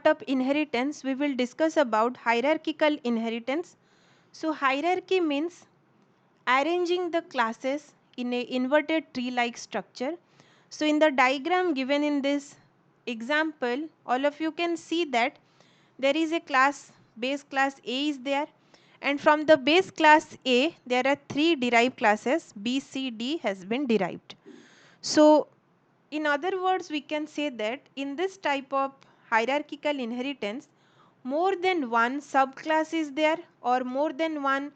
of inheritance, we will discuss about hierarchical inheritance. So hierarchy means arranging the classes in a inverted tree-like structure. So in the diagram given in this example, all of you can see that there is a class, base class A is there, and from the base class A, there are 3 derived classes, B, C, D has been derived. So in other words, we can say that in this type of hierarchical inheritance, more than one subclass is there or more than one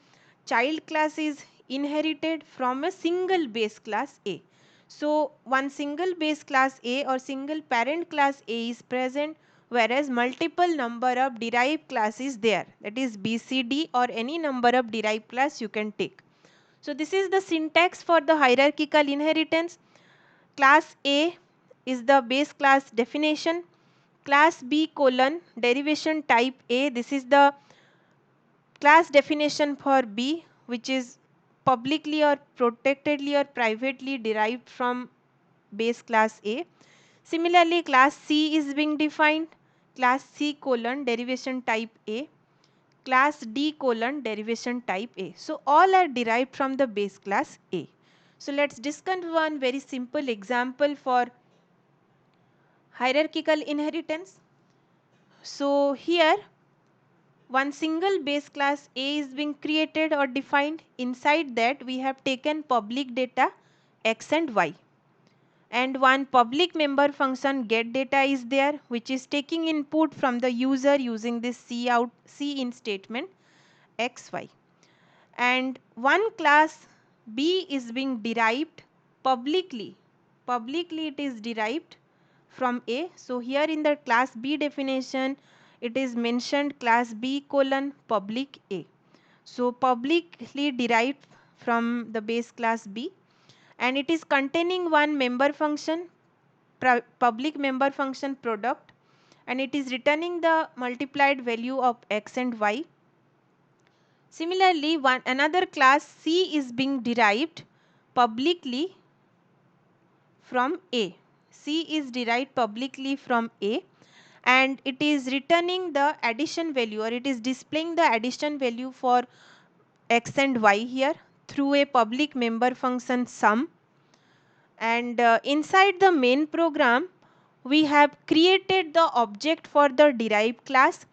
child class is inherited from a single base class A. So one single base class A or single parent class A is present, whereas multiple number of derived class is there, that is B, C, D or any number of derived class you can take. So this is the syntax for the hierarchical inheritance. Class A is the base class definition. Class B colon derivation type A, this is the class definition for B, which is publicly or protectedly or privately derived from base class A. Similarly, class C is being defined. Class C colon derivation type A. Class D colon derivation type A. So all are derived from the base class A. So let's discuss one very simple example for hierarchical inheritance. So here one single base class A is being created or defined. Inside that we have taken public data X and Y. And one public member function get data is there, which is taking input from the user using this cin statement xy. And one class B is being derived publicly. Publicly it is derived from A. So here in the class B definition, it is mentioned class B colon public A. So publicly derived from the base class B, and it is containing one member function, public member function product, and it is returning the multiplied value of x and y. Similarly, another class C is being derived publicly from A. C is derived publicly from A, and it is returning the addition value, or it is displaying the addition value for x and y here through a public member function sum. And inside the main program, we have created the object for the derived class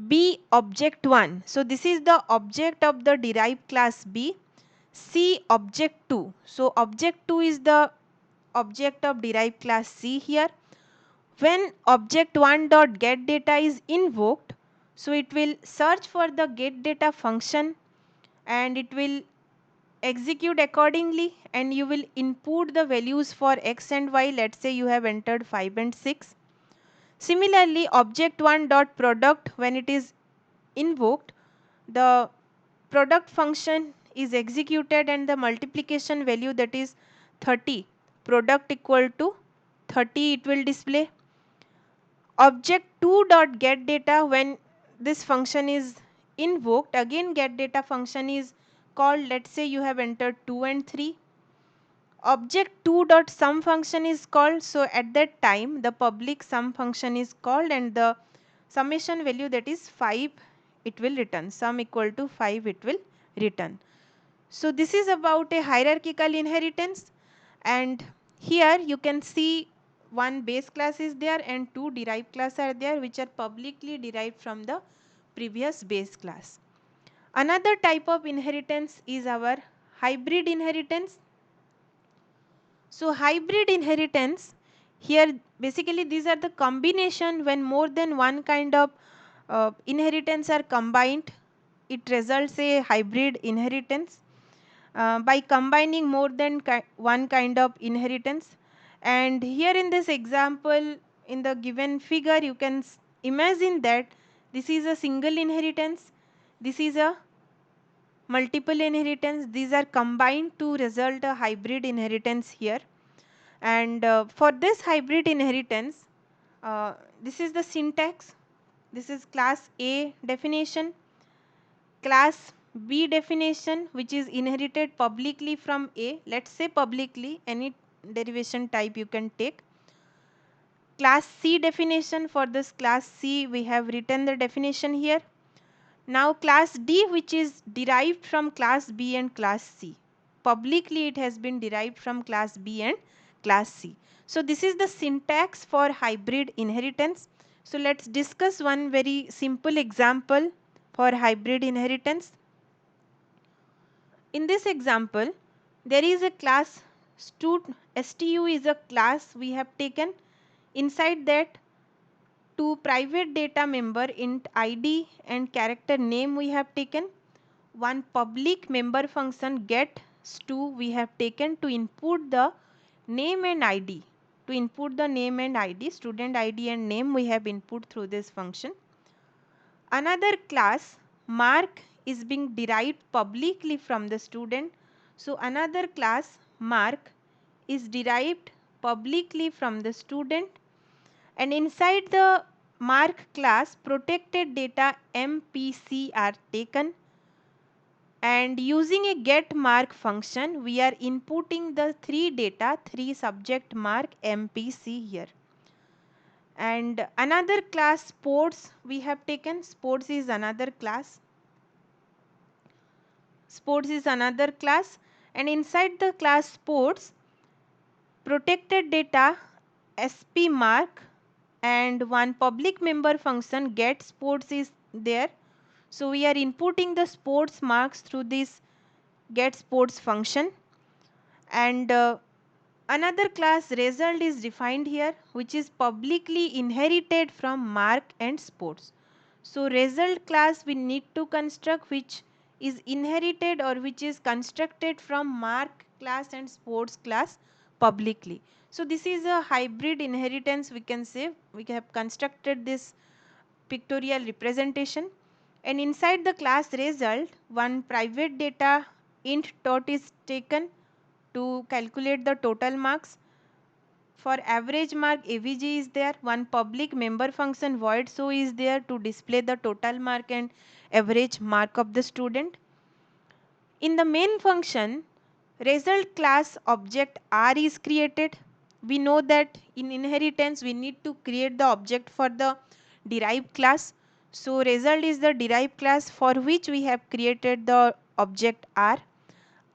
B object 1. So this is the object of the derived class B. C object 2. So object 2 is the object of derived class C here. When object 1 dot get data is invoked, so it will search for the get data function and it will execute accordingly, and you will input the values for x and y. Let's say you have entered 5 and 6. Similarly, object 1 dot product, when it is invoked, the product function is executed and the multiplication value, that is 30, product equal to 30, it will display. Object 2 dot get data, when this function is invoked, again get data function is called. Let's say you have entered 2 and 3. Object 2 dot sum function is called, so at that time the public sum function is called and the summation value, that is 5, it will return. Sum equal to 5 it will return. So this is about a hierarchical inheritance, and here you can see one base class is there and 2 derived class are there, which are publicly derived from the previous base class. Another type of inheritance is our hybrid inheritance. So hybrid inheritance, here basically these are the combination when more than one kind of inheritance are combined, it results a hybrid inheritance. By combining more than one kind of inheritance. And here in this example, in the given figure, you can imagine that this is a single inheritance, this is a multiple inheritance, these are combined to result a hybrid inheritance here. And for this hybrid inheritance, this is the syntax. This is class A definition, class B definition, which is inherited publicly from A. Let's say publicly, any derivation type you can take. class C definition. For this class C, we have written the definition here. Now class D, which is derived from class B and class C. Publicly it has been derived from class B and class C. So this is the syntax for hybrid inheritance. So let's discuss one very simple example for hybrid inheritance. In this example, there is a class stu is a class we have taken. Inside that, two private data member int id and character name we have taken. One public member function get stu we have taken to input the name and id. To input the name and id, student id and name we have input through this function. Another class mark is being derived publicly from the student. So another class mark is derived publicly from the student, and inside the mark class protected data MPC are taken, and using a get mark function we are inputting the three subject mark MPC here. And another class sports we have taken. Sports is another class. Sports is another class, and inside the class sports protected data SP mark and one public member function get sports is there. So we are inputting the sports marks through this get sports function. And another class result is defined here, which is publicly inherited from mark and sports. So result class we need to construct, which is inherited or which is constructed from mark class and sports class publicly. So this is a hybrid inheritance, we can say. We have constructed this pictorial representation, and inside the class result one private data int dot is taken to calculate the total marks. For average mark AVG is there. One public member function void so is there to display the total mark and average mark of the student. In the main function, result class object R is created. We know that in inheritance we need to create the object for the derived class. So result is the derived class for which we have created the object R.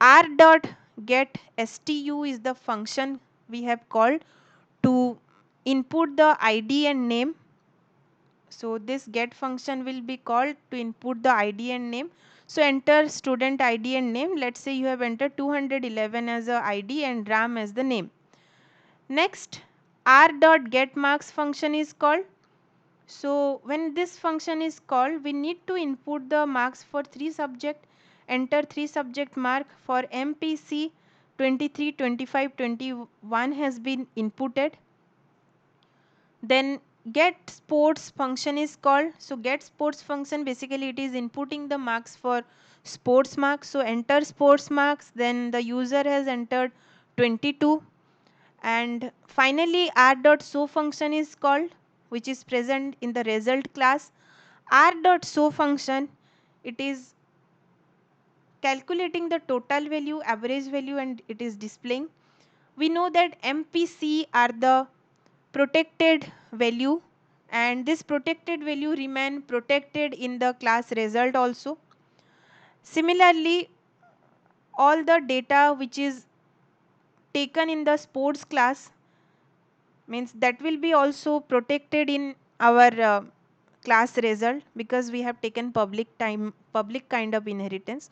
R dot get stu is the function we have called to input the ID and name. So this get function will be called to input the ID and name. So enter student ID and name. Let's say you have entered 211 as a ID and Ram as the name. Next, r dot get marks function is called. So when this function is called, we need to input the marks for three subject. Enter three subject mark for MPC 23, 25, 21 has been inputted. Then get sports function is called. So get sports function, basically it is inputting the marks for sports marks. So enter sports marks, then the user has entered 22. And finally r dot show function is called, which is present in the result class. R dot show function, it is calculating the total value, average value, and it is displaying. We know that MPC are the protected value, and this protected value remain protected in the class result also. Similarly, all the data which is taken in the sports class means that will be also protected in our class result, because we have taken public kind of inheritance.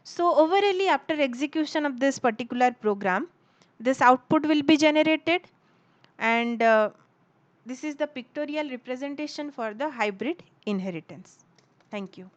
So overall, after execution of this particular program, this output will be generated, and this is the pictorial representation for the hybrid inheritance. Thank you.